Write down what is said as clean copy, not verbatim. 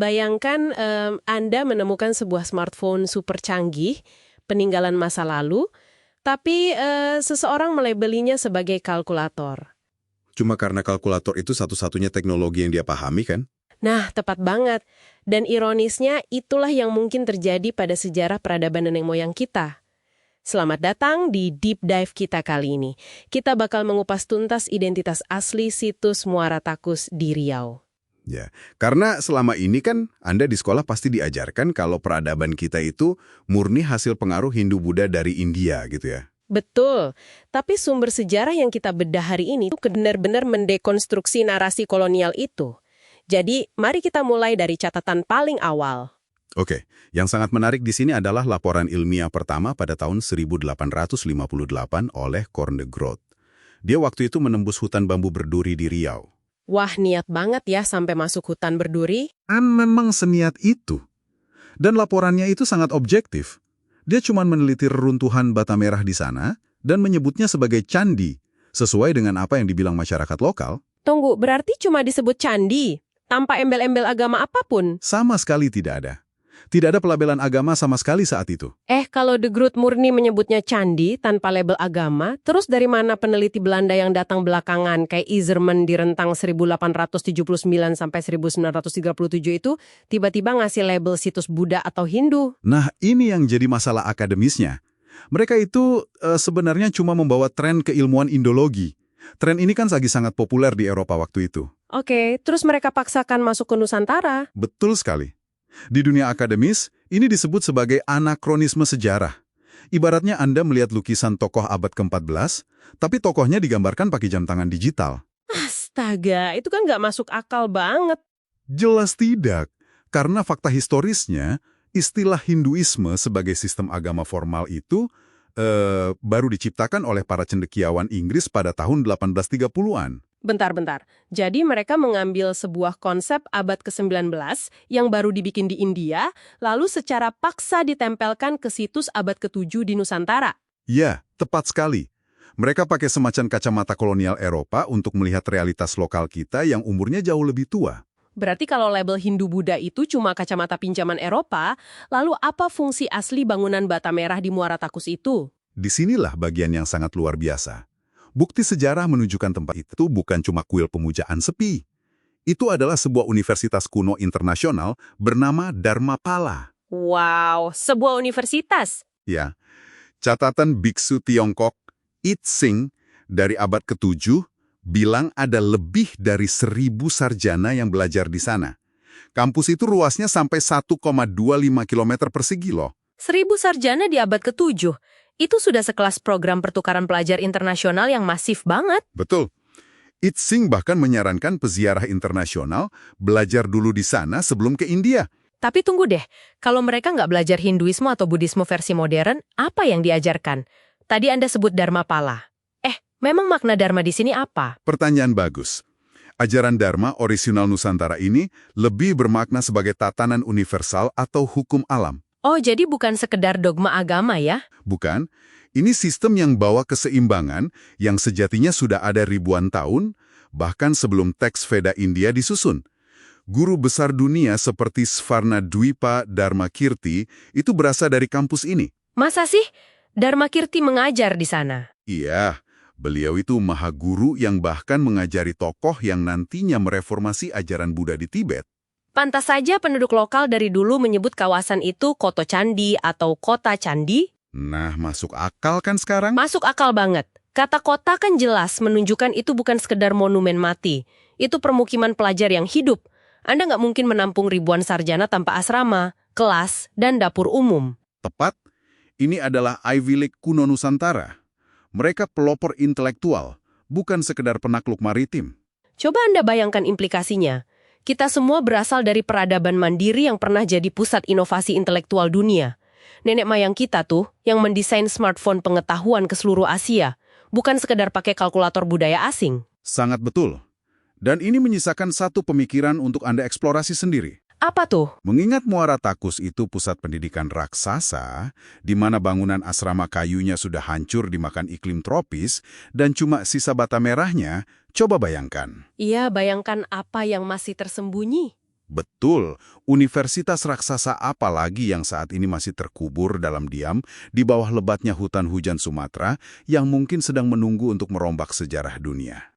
bayangkan Anda menemukan sebuah smartphone super canggih, peninggalan masa lalu, tapi seseorang melabelinya sebagai kalkulator. Cuma karena kalkulator itu satu-satunya teknologi yang dia pahami kan? Nah, tepat banget. Dan ironisnya, itulah yang mungkin terjadi pada sejarah peradaban nenek moyang kita. Selamat datang di Deep Dive kita kali ini. Kita bakal mengupas tuntas identitas asli situs Muara Takus di Riau. Ya, karena selama ini kan Anda di sekolah pasti diajarkan kalau peradaban kita itu murni hasil pengaruh Hindu-Buddha dari India gitu ya. Betul, tapi sumber sejarah yang kita bedah hari ini itu benar-benar mendekonstruksi narasi kolonial itu. Jadi, mari kita mulai dari catatan paling awal. Oke, yang sangat menarik di sini adalah laporan ilmiah pertama pada tahun 1858 oleh Corne de Groot. Dia waktu itu menembus hutan bambu berduri di Riau. Wah, niat banget ya sampai masuk hutan berduri. Memang seniat itu. Dan laporannya itu sangat objektif. Dia cuma meneliti reruntuhan bata merah di sana dan menyebutnya sebagai candi, sesuai dengan apa yang dibilang masyarakat lokal. Tunggu, berarti cuma disebut candi, tanpa embel-embel agama apapun? Sama sekali tidak ada. Tidak ada pelabelan agama sama sekali saat itu. Kalau De Groot murni menyebutnya candi tanpa label agama, terus dari mana peneliti Belanda yang datang belakangan kayak Izerman di rentang 1879 sampai 1937 itu tiba-tiba ngasih label situs Buddha atau Hindu? Nah, ini yang jadi masalah akademisnya. Mereka itu sebenarnya cuma membawa tren keilmuan Indologi. Tren ini kan lagi sangat populer di Eropa waktu itu. Oke, terus mereka paksakan masuk ke Nusantara? Betul sekali. Di dunia akademis, ini disebut sebagai anakronisme sejarah. Ibaratnya Anda melihat lukisan tokoh abad ke-14, tapi tokohnya digambarkan pakai jam tangan digital. Astaga, itu kan nggak masuk akal banget. Jelas tidak, karena fakta historisnya, istilah Hinduisme sebagai sistem agama formal itu baru diciptakan oleh para cendekiawan Inggris pada tahun 1830-an. Bentar-bentar. Jadi mereka mengambil sebuah konsep abad ke-19 yang baru dibikin di India, lalu secara paksa ditempelkan ke situs abad ke-7 di Nusantara. Ya, tepat sekali. Mereka pakai semacam kacamata kolonial Eropa untuk melihat realitas lokal kita yang umurnya jauh lebih tua. Berarti kalau label Hindu-Buddha itu cuma kacamata pinjaman Eropa, lalu apa fungsi asli bangunan bata merah di Muara Takus itu? Disinilah bagian yang sangat luar biasa. Bukti sejarah menunjukkan tempat itu bukan cuma kuil pemujaan sepi. Itu adalah sebuah universitas kuno internasional bernama Dharmapala. Wow, sebuah universitas? Ya, catatan biksu Tiongkok It Sing dari abad ke-7 bilang ada lebih dari 1.000 sarjana yang belajar di sana. Kampus itu luasnya sampai 1,25 km persegi loh. 1.000 sarjana di abad ke-7? Itu sudah sekelas program pertukaran pelajar internasional yang masif banget. Betul. It Sing bahkan menyarankan peziarah internasional belajar dulu di sana sebelum ke India. Tapi tunggu deh, kalau mereka nggak belajar Hinduisme atau Buddhisme versi modern, apa yang diajarkan? Tadi Anda sebut Dharmapala. Memang makna Dharma di sini apa? Pertanyaan bagus. Ajaran Dharma orisinal Nusantara ini lebih bermakna sebagai tatanan universal atau hukum alam. Oh, jadi bukan sekedar dogma agama ya? Bukan. Ini sistem yang bawa keseimbangan yang sejatinya sudah ada ribuan tahun, bahkan sebelum teks Veda India disusun. Guru besar dunia seperti Svarna Dwipa Dharmakirti itu berasal dari kampus ini. Masa sih? Dharmakirti mengajar di sana? Iya, beliau itu maha guru yang bahkan mengajari tokoh yang nantinya mereformasi ajaran Buddha di Tibet. Pantas saja penduduk lokal dari dulu menyebut kawasan itu Koto Candi atau Kota Candi. Nah, masuk akal kan sekarang? Masuk akal banget. Kata kota kan jelas menunjukkan itu bukan sekedar monumen mati. Itu permukiman pelajar yang hidup. Anda nggak mungkin menampung ribuan sarjana tanpa asrama, kelas, dan dapur umum. Tepat. Ini adalah Ivy League kuno Nusantara. Mereka pelopor intelektual, bukan sekedar penakluk maritim. Coba Anda bayangkan implikasinya. Kita semua berasal dari peradaban mandiri yang pernah jadi pusat inovasi intelektual dunia. Nenek moyang kita tuh yang mendesain smartphone pengetahuan ke seluruh Asia, bukan sekedar pakai kalkulator budaya asing. Sangat betul. Dan ini menyisakan satu pemikiran untuk Anda eksplorasi sendiri. Apa tuh? Mengingat Muara Takus itu pusat pendidikan raksasa, di mana bangunan asrama kayunya sudah hancur dimakan iklim tropis, dan cuma sisa bata merahnya, coba bayangkan. Iya, bayangkan apa yang masih tersembunyi. Betul, universitas raksasa apa lagi yang saat ini masih terkubur dalam diam di bawah lebatnya hutan hujan Sumatera yang mungkin sedang menunggu untuk merombak sejarah dunia.